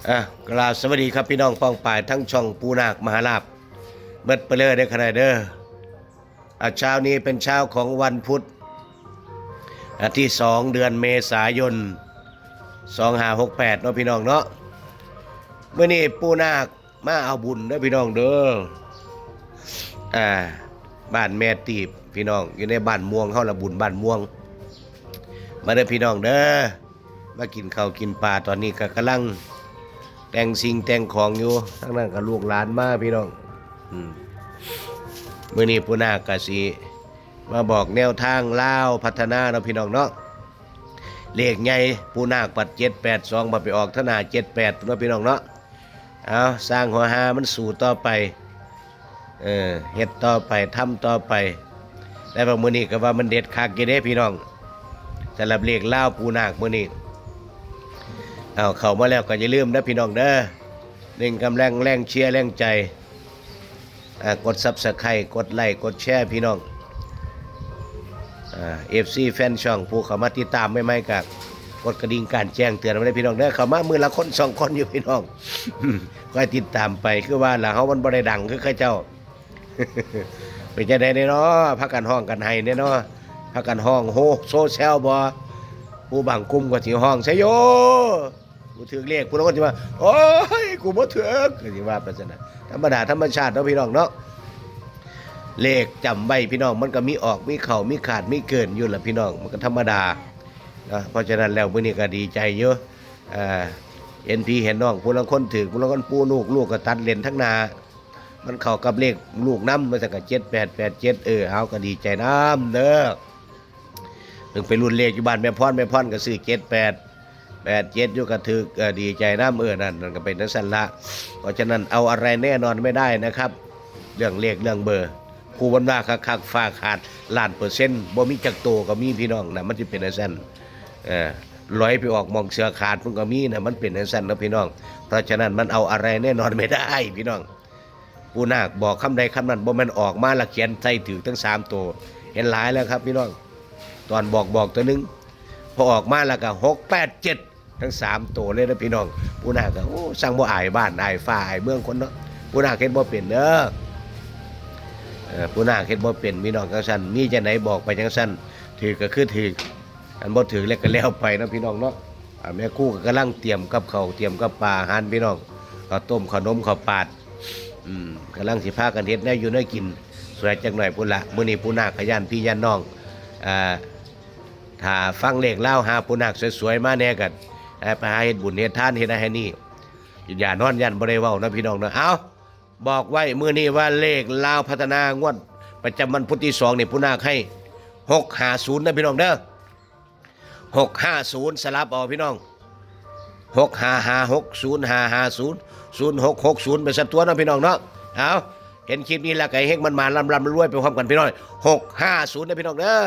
กราบสวัสดีครับพี่น้องป้องป่ายทั้งช่องปูนาคมหาลาภเบิดไปเลยได้ขนาดเด้อเช้านี้เป็นเช้าของวันพุธที่2เดือนเมษายน2568เนาะพี่น้องเนาะเมื่อนี้ปูนาคมาเอาบุญเด้อพี่น้องเด้อบ้านแม่ตีบพี่น้องอยู่ในบ้านม่วงเฮาละบุญบ้านม่วงมาเด้อพี่น้องเด้อมากินข้าวกินปลาตอนนี้ก็กำลังแต่งสิ่งแต่งของอยู่ทั้งนั้นก็ลูกหลานมาพี่น้องมื้อนี้ปูนาคก็สิมาบอกแนวทางลาวพัฒนาเนาะพี่น้องเนาะเลขใหญ่ปูนาคปัด782มาไปออกธนา78เนาะพี่น้องเนาะเอาสร้างหัวหามันสู่ต่อไปเฮ็ดต่อไปทำต่อไปแต่ว่ามื้อนี้ก็ว่ามันเด็ดคักอยู่เด้พี่น้องสำหรับเลขลาวปูนาคมื้อนี้เข้ามาแล้วก็อย่าลืมนะพี่น้องเด้อหนึ่งกำลังแรงเชียร์แรงใจกด Subscribe กดไลค์กดแชร์พี่น้องFC แฟนช่องผู้เข้ามาติดตามใหม่ๆก็กดกระดิ่งการแจ้งเตือนไว้เลยพี่น้องเด้อเข้ามามื้อละคน2คนอยู่พี่น้องคอยติดตามไปคือว่าล่ะเฮามันบ่ได้ดังคือเขาเจ้า เป็นจังได๋เนาะพากันห้องกันให้เนาะพากันห้องโฮโซเชียลบ่ผู้บางกลุ่มก็สิห้องไสโยกูถือเลขผู้นั้นก็สิว่าโอ้ยกูบ่ถือก็สิว่าไปซั่นน่ะธรรมดาธรรมชาติเนาะพี่น้องเนาะเลขจำไว้พี่น้องมันก็มีออกมีเข้ามีขาดมีเกินอยู่ล่ะพี่น้องมันก็ธรรมดานะเพราะฉะนั้นแล้วมื้อนี้ก็ดีใจเยอะเห็นพี่เห็นน้องผู้ลางคนถือผู้ลางคนปูลูกก็ตัดเลนทั้งหน้ามันเข้ากับเลขลูกนำมันก็7887เอาก็ดีใจนำเด้อถึงไปรุ่นเลขอยู่บ้านแม่พรก็ซื้อ7887อยู่ก็ถึกดีใจนำนั่นก็เป็นจังซั่นละเพราะฉะนั้นเอาอะไรแน่นอนไม่ได้นะครับเรื่องเลขเรื่องเบอร์ผู้บรรดาคักๆฟ้าขาด1,000,000%บ่มีจักโตก็มีพี่น้องนะมันสิเป็นจังซั่นลอยไปออกมองเสือขาดมันก็มีนะมันเป็นจังซั่นนะพี่น้องเพราะฉะนั้นมันเอาอะไรแน่นอนไม่ได้พี่น้องปูนาคบอกคำใดคำนั้นบ่แม่นออกมาละเขียนใส่ถือทั้ง3ตัวเห็นหลายแล้วครับพี่น้องตอนบอกตัวนึงพอออกมาแล้วก็687ทั้ง3ตัวเลยนะพี่น้องปูนาคก็โอ้สั่งบ่อายบ้านอายฟ้าอายเมืองคนเนาะปูนาคเฮ็ดบ่เป็นเด้อปูนาคเฮ็ดบ่เป็นพี่น้องจังซั่นมีจังไหนบอกไปจังซั่นถือก็คือถืออันบ่ถือแล้วก็แล้วไปนะพี่น้องเนาะแม่ครูก็กำลังเตรียมกับข้าวเตรียมกับปลาอาหารพี่น้องข้าวต้มขนมข้าวปาดกำลังสิพากันเฮ็ดแนวอยู่แนวกินสวยจังหน่อยพุ่นละมื้อนี้ปูนาคขยันพี่ยันน้องถ้าฟังเลขเล่าหาปูนาคสวยๆมาแน่กันไปหาเฮ็ดบุญเฮ็ดทานเฮ็ดให้นี่อย่านอนยันบ่ได้เว้านะพี่น้องเนาะเอาบอกไว้มื้อนี้ว่าเลขลาวพัฒนางวดประจำวันพุธที่2นี่ปูนาคให้650นะพี่น้องเด้อ650สลับเอาพี่น้อง655605550 0660เป็นสัตว์ตัวนะพี่น้องเนาะเอาเห็นคลิปนี้แล้วก็เฮงมันมาลำรวยไปพร้อมกันพี่น้อง650นะพี่น้องเด้อ